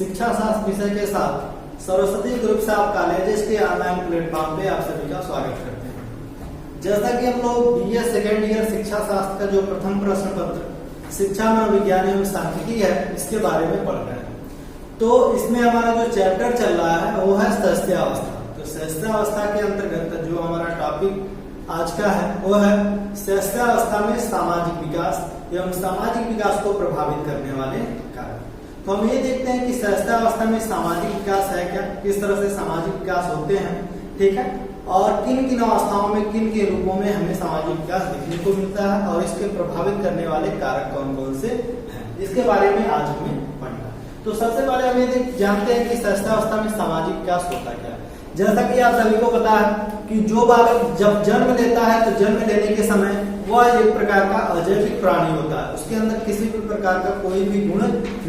शिक्षा शास्त्र विषय के साथ सरस्वती ग्रुप से आप कॉलेजेस के ऑनलाइन प्लेटफॉर्म पे आप सभी का स्वागत करते हैं। जैसा कि हम लोग बीए सेकेंड ईयर शिक्षा शास्त्र का जो प्रथम प्रश्न पत्र शिक्षा में विज्ञान एवं सांख्यिकी है इसके बारे में पढ़ रहे हैं। तो इसमें हमारा जो चैप्टर चल रहा है वो है शैशवावस्था। तो शैशवावस्था के अंतर्गत जो हमारा टॉपिक आज का है वो है शैशवावस्था में सामाजिक विकास एवं सामाजिक विकास को प्रभावित करने वाले कारक। तो हम ये देखते हैं कि शैशवावस्था में सामाजिक विकास है क्या, किस तरह से सामाजिक विकास होते हैं, ठीक है, और किन किन अवस्थाओं में किन किन रूपों में हमें सामाजिक विकास देखने को मिलता है और इसके प्रभावित करने वाले कारक कौन कौन से हैं, इसके बारे में आज हमें पढ़ना है। तो सबसे पहले हम ये जानते हैं कि शैशवावस्था में सामाजिक विकास होता क्या है। जैसा कि आप सभी को पता है कि जो बालक जब जन्म लेता है तो जन्म लेने के समय वह एक प्रकार का अजैविक प्राणी होता है। उसके अंदर किसी भी प्रकार का कोई भी गुण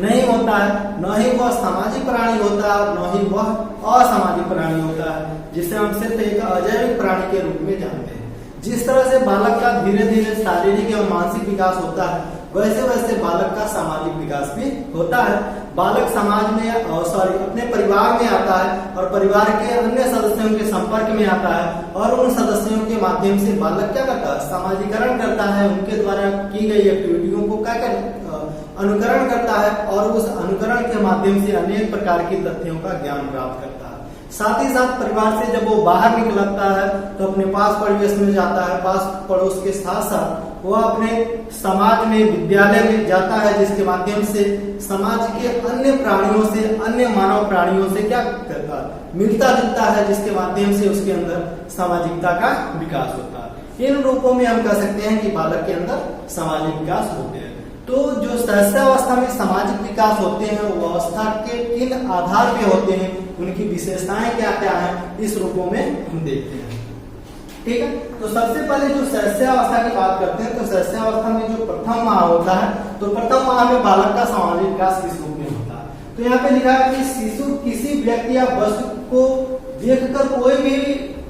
नहीं होता है, न ही वह सामाजिक प्राणी होता है, न ही वह असामाजिक प्राणी होता है, जिसे हम सिर्फ एक अजैविक प्राणी के रूप में जानते हैं। जिस तरह से बालक का धीरे धीरे शारीरिक एवं मानसिक विकास होता है वैसे वैसे बालक का सामाजिक विकास भी होता है। बालक समाज में अपने परिवार में आता है और परिवार के अन्य सदस्यों के संपर्क में आता है और उन सदस्यों के माध्यम से बालक क्या करता है, समाजीकरण करता है, उनके द्वारा की गई एक्टिविटियों को क्या अनुकरण करता है और उस अनुकरण के माध्यम से अनेक प्रकार की तथ्यों का ज्ञान प्राप्त करता है। साथ ही साथ परिवार से जब वो बाहर निकलता है तो अपने पास परिवेश में जाता है, पास पड़ोस के साथ साथ वह अपने समाज में विद्यालय में जाता है, जिसके माध्यम से समाज के अन्य प्राणियों से, अन्य मानव प्राणियों से क्या करता है, मिलता जुलता है, जिसके माध्यम से उसके अंदर सामाजिकता का विकास होता है। इन रूपों में हम कह सकते हैं कि बालक के अंदर सामाजिक विकास होते हैं। तो जो शैशवावस्था में सामाजिक विकास होते हैं वो अवस्था के किन आधार पे होते हैं, उनकी विशेषताएं क्या क्या है, इस रूपों में हम देखते हैं, ठीक है। तो सबसे पहले जो शैशवावस्था की बात करते हैं तो शैशवावस्था में जो प्रथम माह होता है तो प्रथम माह में बालक का सामाजिक विकास किस रूप में होता है। तो यहाँ पे लिखा है कि शिशु किसी व्यक्ति या वस्तु को देखकर कोई भी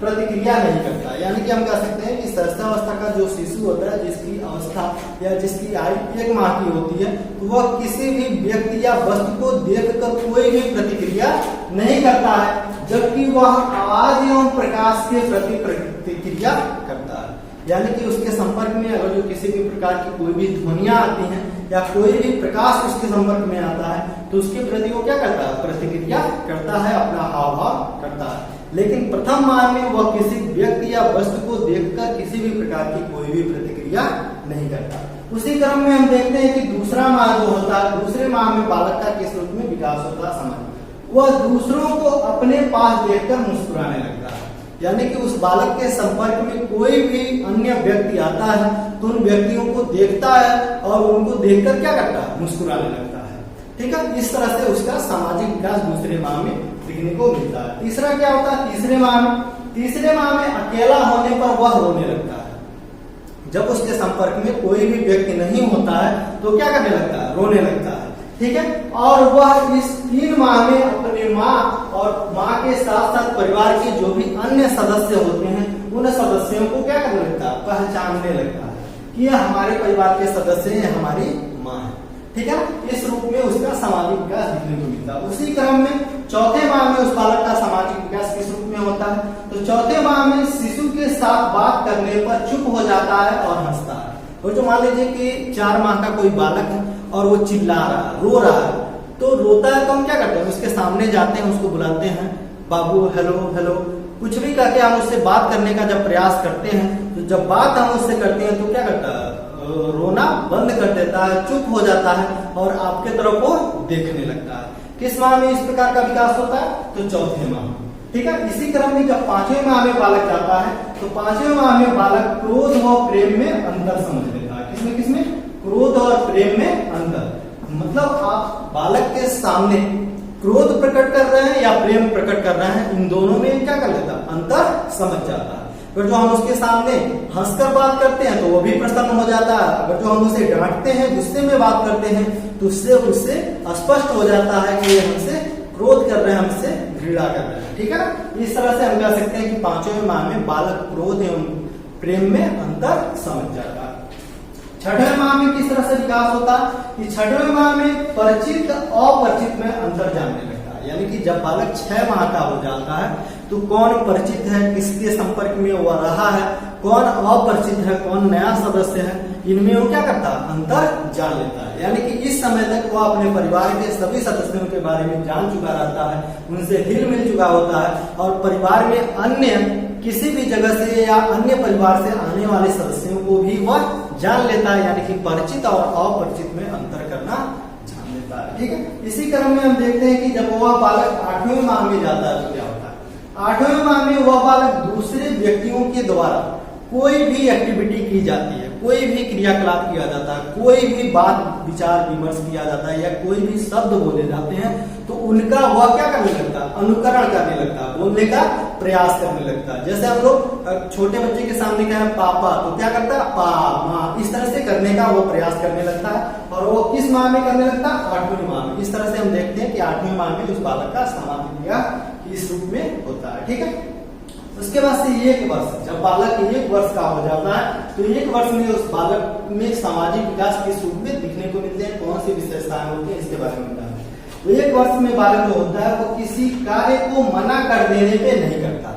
प्रतिक्रिया नहीं करता। यानी कि हम कह सकते हैं कि शैशवावस्था का जो शिशु होता है जिसकी अवस्था या जिसकी आयु 1 माह की होती है तो वह किसी भी व्यक्ति या वस्तु को देखकर कोई भी प्रतिक्रिया नहीं करता है, जबकि वह आवाज एवं प्रकाश के प्रति प्रतिक्रिया करता है। यानी कि उसके संपर्क में अगर जो किसी भी प्रकार की कोई भी ध्वनियां आती हैं या कोई भी प्रकाश उसके संपर्क में आता है तो उसके प्रति वो क्या करता है, प्रतिक्रिया करता है, अपना हाव भाव करता है। लेकिन प्रथम माह में वह किसी व्यक्ति या वस्तु को देखकर किसी भी प्रकार की कोई भी प्रतिक्रिया नहीं करता। उसी क्रम में हम देखते हैं कि दूसरा माह जो होता है, दूसरे माह में बालक का किस रूप में विकास होता है, समाज, वह दूसरों को अपने पास देखकर मुस्कुराने लगता है। यानी कि उस बालक के संपर्क में कोई भी अन्य व्यक्ति आता है तो उन व्यक्तियों को देखता है और उनको देखकर क्या करता है, मुस्कुराने लगता है, ठीक है। इस तरह से उसका सामाजिक विकास दूसरे माह में दिखने को मिलता है। तीसरा क्या होता है, तीसरे माह में अकेला होने पर वह रोने लगता है। जब उसके संपर्क में कोई भी व्यक्ति नहीं होता है तो क्या करने लगता है, रोने लगता है, ठीक है। और वह इस 3 माह में अपने माँ और माँ के साथ साथ परिवार के जो भी अन्य सदस्य होते हैं उन सदस्यों को क्या करने लगता है, पहचानने लगता है कि यह हमारे परिवार के सदस्य हैं, हमारी माँ है, ठीक है। इस रूप में उसका सामाजिक विकास दिखने को मिलता है। उसी क्रम में चौथे माह में उस बालक का सामाजिक विकास किस रूप में होता है, तो चौथे माह में शिशु के साथ बात करने पर चुप हो जाता है और हंसता है। और जो मान लीजिए कि 4 माह का कोई बालक है और वो चिल्ला रहा है, रो रहा है, तो रोता है तो हम क्या करते हैं, उसके सामने जाते हैं, उसको बुलाते हैं, बाबू हेलो हेलो कुछ भी करके हम उससे बात करने का जब प्रयास करते हैं तो जब बात हम उससे करते हैं तो क्या करता है, रोना बंद कर देता है, चुप हो जाता है और आपके तरफ वो देखने लगता है। किस माह में इस प्रकार का विकास होता है, तो चौथे माह, ठीक है। इसी क्रम में जब 5वें माह में बालक जाता है तो 5वें माह में बालक क्रोध और प्रेम में अंतर समझ लेता है। किसमें क्रोध और प्रेम में अंतर, मतलब आप बालक के सामने क्रोध प्रकट कर रहे हैं या प्रेम प्रकट कर रहे हैं, इन दोनों में क्या कर लेता है, अंतर समझ जाता है। अगर जो हम उसके सामने हंसकर बात करते हैं तो वो भी प्रसन्न हो जाता है, अगर जो हम उसे डांटते हैं, गुस्से में बात करते हैं तो उससे स्पष्ट हो जाता है कि ये हमसे क्रोध कर रहे हैं, हमसे घृणा कर रहे हैं, ठीक है। इस तरह से हम कह सकते हैं कि 5वें माह में बालक क्रोध एवं प्रेम में अंतर समझ जाता है। छठवें माह में किस तरह से विकास होता है कि छठवें माह में परिचित अपरिचित में अंतर जानने लगता है। यानी कि जब बालक 6 माह का हो जाता है तो कौन परिचित है, किसके संपर्क में वह रहा है, कौन अपरिचित है, कौन नया सदस्य है, इनमें वो क्या करता है, अंतर जान लेता है। यानी कि इस समय तक वो अपने परिवार के सभी सदस्यों के बारे में जान चुका रहता है, उनसे हिल मिल चुका होता है और परिवार में अन्य किसी भी जगह से या अन्य परिवार से आने वाले सदस्यों को भी वह जान लेता है। यानी कि परिचित और अपरिचित में अंतर करना जान लेता है। ठीक है, इसी क्रम में हम देखते हैं कि जब वह बालक 8वें माह में जाता है तो क्या होता है। 8वें माह में वह बालक दूसरे व्यक्तियों के द्वारा कोई भी एक्टिविटी की जाती है, कोई भी क्रियाकलाप किया जाता है, कोई भी बात विचार विमर्श किया जाता है या कोई भी शब्द बोले जाते हैं तो उनका वह क्या करने लगता है, अनुकरण करने लगता है, बोलने का प्रयास करने लगता है। जैसे हम लोग छोटे बच्चे के सामने कहें पापा तो क्या करता है, पा माँ, इस तरह से करने का वो प्रयास करने लगता है। और वो किस माह में करने लगता है, 8वें माह में। इस तरह से हम देखते हैं कि 8वें माह में उस बालक का सामाजिक विकास इस रूप में होता है। ठीक है, उसके बाद से 1 वर्ष, जब बालक 1 वर्ष का हो जाता है तो 1 वर्ष में उस बालक में सामाजिक विकास किस रूप में दिखने को मिलते हैं, कौन सी विशेषताएं होती हैं, इसके बारे में बताएं। तो 1 वर्ष में बालक जो होता है वो किसी कार्य को मना कर देने पे नहीं करता।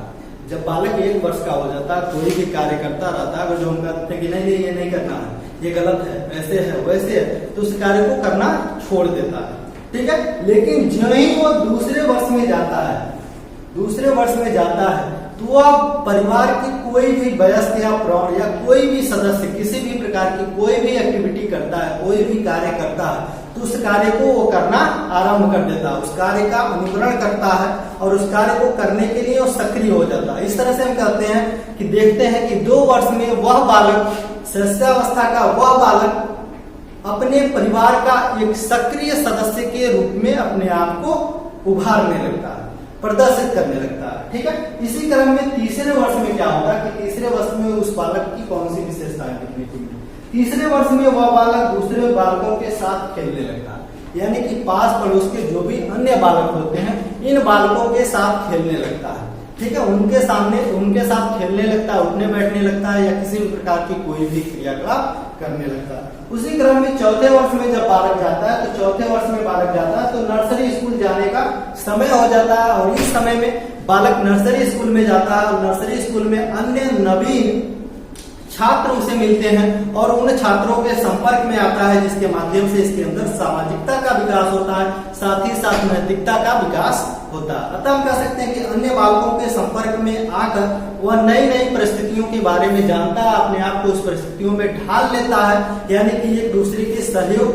जब बालक 1 वर्ष का हो जाता है कोई भी कार्य करता रहता है, अगर जो हम कहते हैं कि नहीं ये नहीं करना है, ये गलत है, ऐसे है वैसे है, तो उस कार्य को करना छोड़ देता है। ठीक है, लेकिन जो ही वो दूसरे वर्ष में जाता है, दूसरे वर्ष में जाता है तो वह परिवार की कोई भी वयस्क या प्रौढ़ या कोई भी सदस्य किसी भी प्रकार की कोई भी एक्टिविटी करता है, कोई भी कार्य करता है तो उस कार्य को वो करना आरंभ कर देता है, उस कार्य का अनुकरण करता है और उस कार्य को करने के लिए वो सक्रिय हो जाता है। इस तरह से हम कहते हैं कि देखते हैं कि 2 वर्ष में वह बालक, शिशुअवस्था का वह बालक अपने परिवार का एक सक्रिय सदस्य के रूप में अपने आप को उभारने लगता है, प्रदर्शित करने लगता है। ठीक है, इसी क्रम में 3रे वर्ष में क्या होगा कि 3रे वर्ष में उस बालक की कौन सी विशेषताएं दिखने को मिली। 3रे वर्ष में वह बालक दूसरे बालकों के साथ खेलने लगता है। यानी कि पास पड़ोस के जो भी अन्य बालक होते हैं इन बालकों के साथ खेलने लगता है। ठीक है, उनके सामने उनके साथ खेलने लगता है, उठने बैठने लगता है या किसी भी प्रकार की कोई भी क्रियाकलाप करने लगता है। उसी क्रम में 4थे वर्ष में जब बालक जाता है तो 4थे वर्ष में बालक जाता है तो नर्सरी स्कूल जाने का समय हो जाता है और इस समय में बालक नर्सरी स्कूल में जाता है और नर्सरी स्कूल में अन्य नवीन छात्र उसे मिलते हैं और उन छात्रों के संपर्क में आता है जिसके माध्यम से इसके अंदर सामाजिकता का विकास होता है, साथ ही साथ नैतिकता का विकास होता है। अतः हम कह सकते हैं कि अन्य बालकों के संपर्क में आकर वह नई नई परिस्थितियों के बारे में जानता है, अपने आप को उस परिस्थितियों में ढाल लेता है। यानी कि एक दूसरे के सहयोग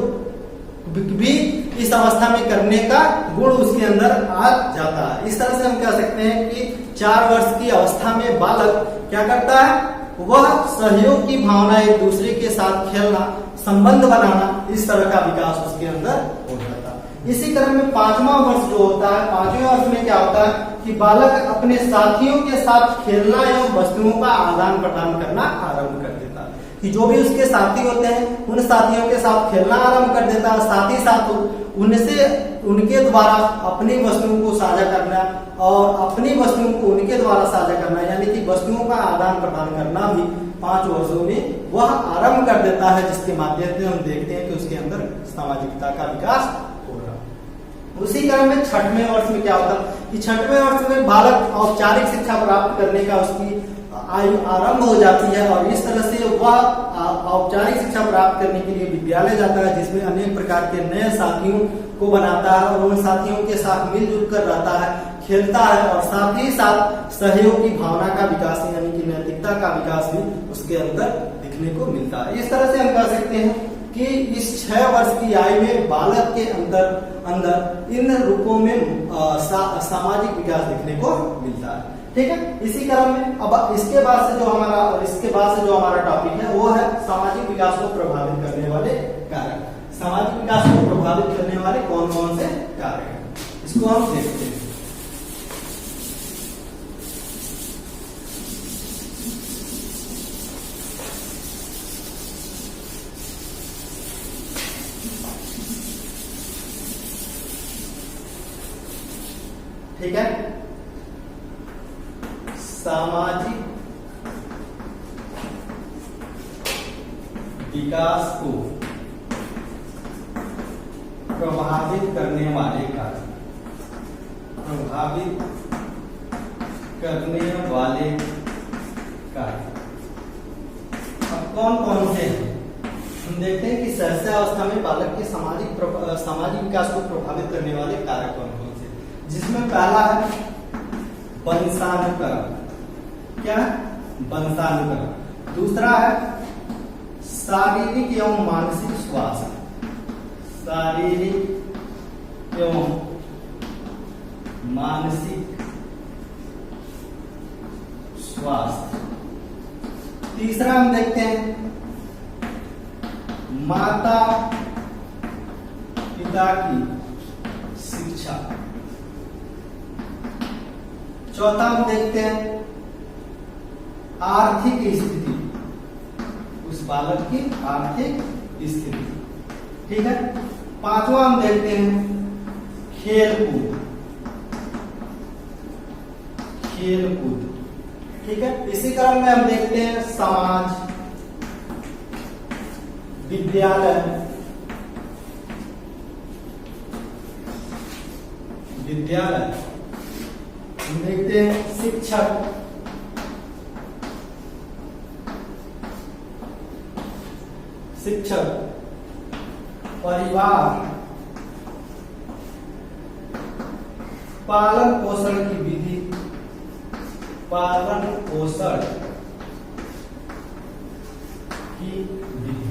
भी इस अवस्था में करने का गुण उसके अंदर आ जाता है। इस तरह से हम कह सकते हैं कि 4 वर्ष की अवस्था में बालक क्या करता है, वह सहयोग की भावना, एक दूसरे के साथ खेलना, संबंध बनाना, इस तरह का विकास उसके अंदर हो जाता है। इसी क्रम में 5वां वर्ष जो होता है, 5वें वर्ष में क्या होता है कि बालक अपने साथियों के साथ खेलना एवं वस्तुओं का आदान प्रदान करना आरंभ कर देता है। कि जो भी उसके साथी होते हैं उन साथियों के साथ खेलना आरंभ कर देता है, साथ ही साथ उनसे उनके द्वारा अपनी वस्तुओं को साझा करना और अपनी वस्तुओं को उनके द्वारा साझा करना, यानी कि वस्तुओं का आदान प्रदान करना भी 5 वर्षों में वह आरंभ कर देता है, जिसके माध्यम से हम देखते हैं कि उसके अंदर सामाजिकता का विकास हो रहा। उसी क्रम में 6वें वर्ष में क्या होता है कि 6वें वर्ष में बालक औपचारिक शिक्षा प्राप्त करने का उसकी आयु आरंभ हो जाती है और इस तरह से वह औपचारिक शिक्षा प्राप्त करने के लिए विद्यालय जाता है, जिसमें अनेक प्रकार के नए साथियों को बनाता है और उन साथियों के साथ मिलजुल कर रहता है, खेलता है और साथ ही साथ सहयोग की भावना का विकास यानी कि नैतिकता का विकास भी उसके अंदर दिखने को मिलता है। इस तरह से हम कह सकते हैं कि इस 6 वर्ष की आयु में बालक के अंदर इन रूपों में सामाजिक विकास दिखने को मिलता है। ठीक है, इसी क्रम में अब इसके बाद से जो हमारा टॉपिक है वो है सामाजिक विकास को प्रभावित करने वाले कारक। सामाजिक विकास को प्रभावित करने वाले कौन कौन से कारक हैं, इसको हम देखते हैं। ठीक है, सामाजिक विकास को प्रभावित करने वाले कारक, प्रभावित करने वाले कारक अब कौन कौन से हैं? हम देखते हैं कि सहस्यावस्था में बालक के सामाजिक विकास को प्रभावित करने वाले कारक कौन कौन से, जिसमें पहला है वंशानुक्रम। क्या है? वंशानुक्रम। दूसरा है शारीरिक एवं मानसिक स्वास्थ्य, शारीरिक एवं मानसिक स्वास्थ्य। तीसरा हम देखते हैं माता पिता की शिक्षा। चौथा हम देखते हैं आर्थिक स्थिति, उस बालक की आर्थिक स्थिति। ठीक है। पांचवा हम देखते हैं खेलकूद, खेलकूद। ठीक है। इसी क्रम में हम देखते हैं समाज, विद्यालय, हम देखते हैं शिक्षक, परिवार, पालन पोषण की विधि, पालन पोषण की विधि।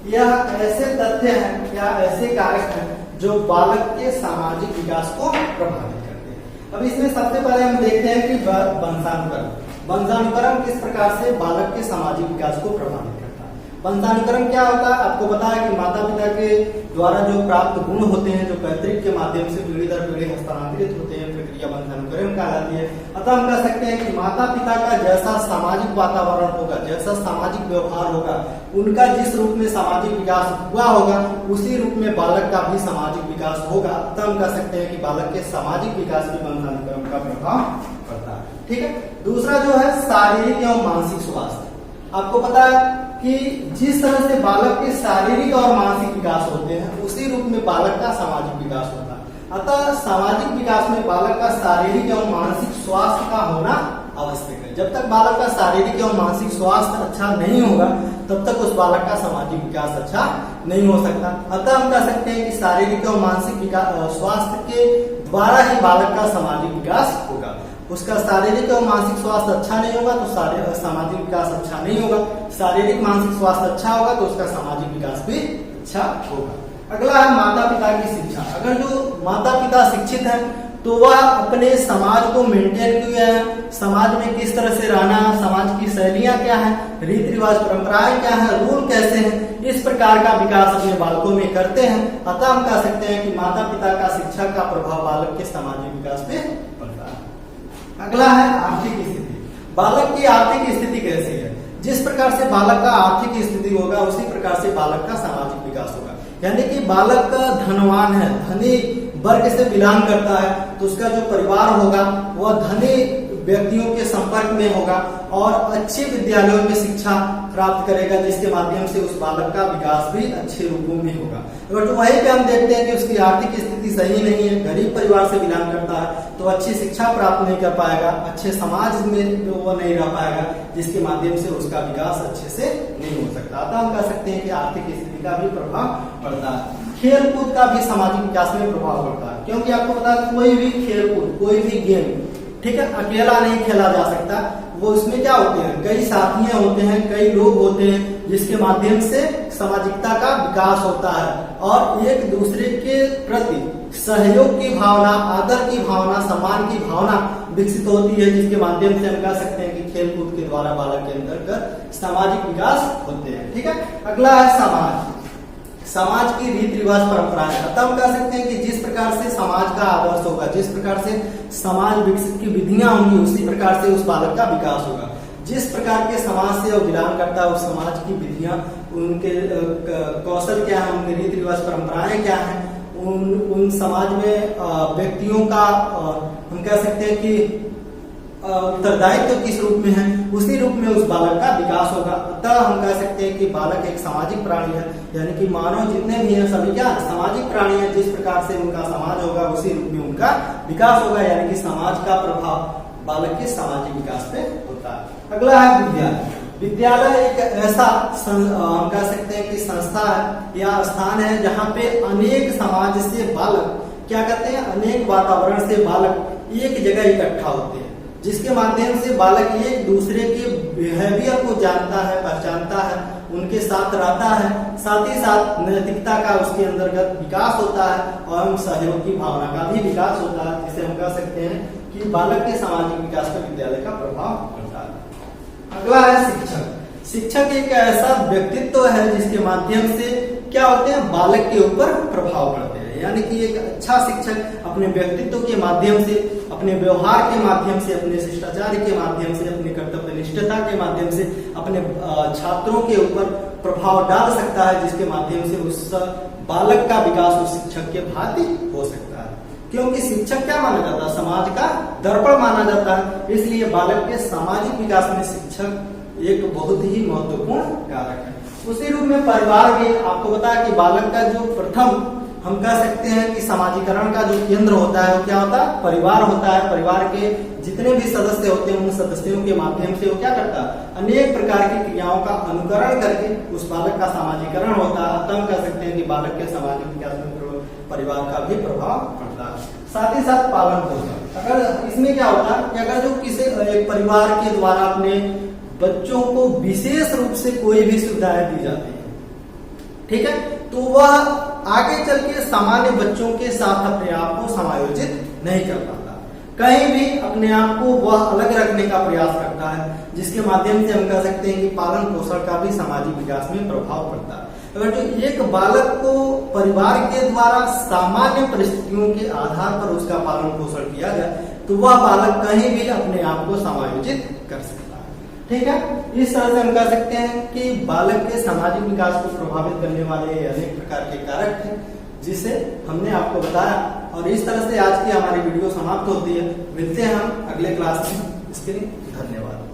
यह ऐसे तथ्य हैं या ऐसे कारक हैं जो बालक के सामाजिक विकास को प्रभावित करते हैं। अब इसमें सबसे पहले हम देखते हैं कि वंशानुक्रम, वंशानुक्रम किस प्रकार से बालक के सामाजिक विकास को प्रभावित करता है। वंशानुक्रम क्या होता है? आपको पता है कि माता पिता के द्वारा जो प्राप्त गुण होते हैं, जो पैतृक के माध्यम से पीढ़ी दर पीढ़ी हस्तांतरित होते हैं, प्रक्रिया वंशानुक्रम कहलाती है। अतः हम कह सकते हैं कि माता पिता का जैसा सामाजिक वातावरण होगा, जैसा सामाजिक व्यवहार होगा, उनका जिस रूप में सामाजिक विकास हुआ होगा, उसी रूप में बालक का भी सामाजिक विकास होगा। अतः हम कह सकते हैं कि बालक के सामाजिक विकास में वंशानुक्रम का प्रभाव पड़ता है। ठीक है। दूसरा जो है शारीरिक एवं मानसिक स्वास्थ्य। आपको पता है कि जिस तरह से बालक के शारीरिक और मानसिक विकास होते हैं, उसी रूप में बालक का सामाजिक विकास होता है। अतः सामाजिक विकास में बालक का शारीरिक एवं मानसिक स्वास्थ्य का होना आवश्यक है। जब तक बालक का शारीरिक एवं मानसिक स्वास्थ्य अच्छा नहीं होगा, तब तक उस बालक का सामाजिक विकास अच्छा नहीं हो सकता। अतः हम कह सकते हैं कि शारीरिक एवं मानसिक स्वास्थ्य के द्वारा ही बालक का सामाजिक विकास होगा। उसका शारीरिक और मानसिक स्वास्थ्य अच्छा नहीं होगा तो सामाजिक विकास अच्छा नहीं होगा। शारीरिक मानसिक स्वास्थ्य अच्छा होगा तो उसका सामाजिक विकास भी अच्छा होगा। अगला है माता पिता की शिक्षा। अगर जो माता पिता शिक्षित है तो वह अपने समाज को मेंटेन किया है, समाज में किस तरह से रहना, समाज की शैलियां क्या है, रीति रिवाज परंपराएं क्या है, रूल कैसे हैं, इस प्रकार का विकास अपने बालकों में करते हैं। अतः हम कह सकते हैं कि माता पिता का शिक्षा का प्रभाव बालक के सामाजिक विकास पे पड़ता है। अगला है आर्थिक स्थिति। बालक की आर्थिक स्थिति कैसी है? जिस प्रकार से बालक का आर्थिक स्थिति होगा, उसी प्रकार से बालक का सामाजिक विकास होगा। यानी कि बालक धनवान है, धनी वर्ग से बिलोंग करता है, तो उसका जो परिवार होगा वह धनी व्यक्तियों के संपर्क में होगा और अच्छे विद्यालयों में शिक्षा प्राप्त करेगा, जिसके माध्यम से उस बालक का विकास भी अच्छे रूपों में होगा। अगर तो वहीं पे हम देखते हैं कि उसकी आर्थिक स्थिति सही नहीं है, गरीब परिवार से बिलोंग करता है, तो अच्छी शिक्षा प्राप्त नहीं कर पाएगा, अच्छे समाज में वो नहीं रह पाएगा, जिसके माध्यम से उसका विकास अच्छे से नहीं हो सकता। अतः हम कह सकते हैं कि आर्थिक स्थिति का भी प्रभाव पड़ता है। खेलकूद का भी सामाजिक विकास में प्रभाव पड़ता है, क्योंकि आपको पता है कोई भी खेलकूद, कोई भी गेम, ठीक है, अकेला नहीं खेला जा सकता। वो उसमें क्या होते हैं, कई साथियां होते हैं, कई लोग होते हैं, जिसके माध्यम से सामाजिकता का विकास होता है और एक दूसरे के प्रति सहयोग की भावना, आदर की भावना, सम्मान की भावना विकसित होती है, जिसके माध्यम से हम कह सकते हैं कि खेलकूद के द्वारा बालक के अंतर्गत सामाजिक विकास होते हैं। ठीक है। अगला है समाज, समाज की रीति रिवाज परंपराएं। तब हम कह सकते हैं कि जिस प्रकार से समाज का आदर्श होगा, जिस प्रकार से समाज विकसित की विधियां होंगी, उसी प्रकार से उस बालक का विकास होगा। जिस प्रकार के समाज से वो बिलोंग करता है, उस समाज की विधियां, उनके कौशल क्या है, उनके रीति रिवाज परंपराएं क्या है, उन समाज में व्यक्तियों का हम कह सकते हैं कि उत्तरदायित्व किस रूप में है, उसी रूप में उस बालक का विकास होगा। अतः हम कह सकते हैं कि बालक एक सामाजिक प्राणी है, यानी कि मानव जितने भी हैं सभी क्या सामाजिक प्राणी है। जिस प्रकार से उनका समाज होगा उसी रूप में उनका विकास होगा, यानी कि समाज का प्रभाव बालक के सामाजिक विकास पे होता है। अगला है विद्यालय। विद्यालय एक ऐसा हम कह सकते हैं कि संस्था है या स्थान है जहाँ पे अनेक समाज से बालक क्या कहते हैं, अनेक वातावरण से बालक एक जगह इकट्ठा होते हैं, जिसके माध्यम से बालक एक दूसरे के बिहेवियर को जानता है, पहचानता है, उनके साथ रहता है, साथ ही साथ नैतिकता का उसके अंतर्गत विकास होता है और सहयोग की भावना का भी विकास होता है, जिसे हम कह सकते हैं कि बालक के सामाजिक विकास पर विद्यालय का प्रभाव पड़ता है। अगला है शिक्षक। शिक्षक एक ऐसा व्यक्तित्व है जिसके माध्यम से क्या होते हैं, बालक के ऊपर प्रभाव पड़ते हैं, यानी कि एक अच्छा शिक्षक अपने व्यक्तित्व के माध्यम से, अपने व्यवहार के माध्यम से, अपने शिष्टाचार के माध्यम से, अपने कर्तव्यनिष्ठता के माध्यम से अपने छात्रों के ऊपर प्रभाव डाल सकता है, जिसके माध्यम से उस बालक का विकास उस शिक्षक के भांति हो सकता है। क्योंकि शिक्षक क्या माना जाता है, समाज का दर्पण माना जाता है, इसलिए बालक के सामाजिक विकास में शिक्षक एक बहुत ही महत्वपूर्ण कारक है। उसी रूप में परिवार भी आपको बताया कि बालक का जो प्रथम हम कह सकते हैं कि समाजीकरण का जो केंद्र होता है वो क्या होता है, परिवार होता है। परिवार के जितने भी सदस्य होते हैं उन सदस्यों के माध्यम से वो क्या करता है, अनेक प्रकार की क्रियाओं का अनुकरण करके उस बालक का समाजीकरण होता है। तब कह सकते हैं कि बालक के सामाजिक विकास में परिवार का भी प्रभाव पड़ता है। साथ ही साथ पालन पोषण। अगर इसमें क्या होता है कि अगर जो किसी एक परिवार के द्वारा अपने बच्चों को विशेष रूप से कोई भी सुविधाएं दी जाती है, ठीक है, तो वह आगे चल के सामान्य बच्चों के साथ अपने आप को समायोजित नहीं कर पाता, कहीं भी अपने आप को वह अलग रखने का प्रयास करता है, जिसके माध्यम से हम कह सकते हैं कि पालन पोषण का भी सामाजिक विकास में प्रभाव पड़ता है। अगर जो एक बालक को परिवार के द्वारा सामान्य परिस्थितियों के आधार पर उसका पालन पोषण किया जाए तो वह बालक कहीं भी अपने आप को समायोजित कर सकता है, ठीक है। इस तरह से हम कह सकते हैं कि बालक के सामाजिक विकास को प्रभावित करने वाले अनेक प्रकार के कारक हैं जिसे हमने आपको बताया, और इस तरह से आज की हमारी वीडियो समाप्त होती है। मिलते हैं हम अगले क्लास में, इसके लिए धन्यवाद।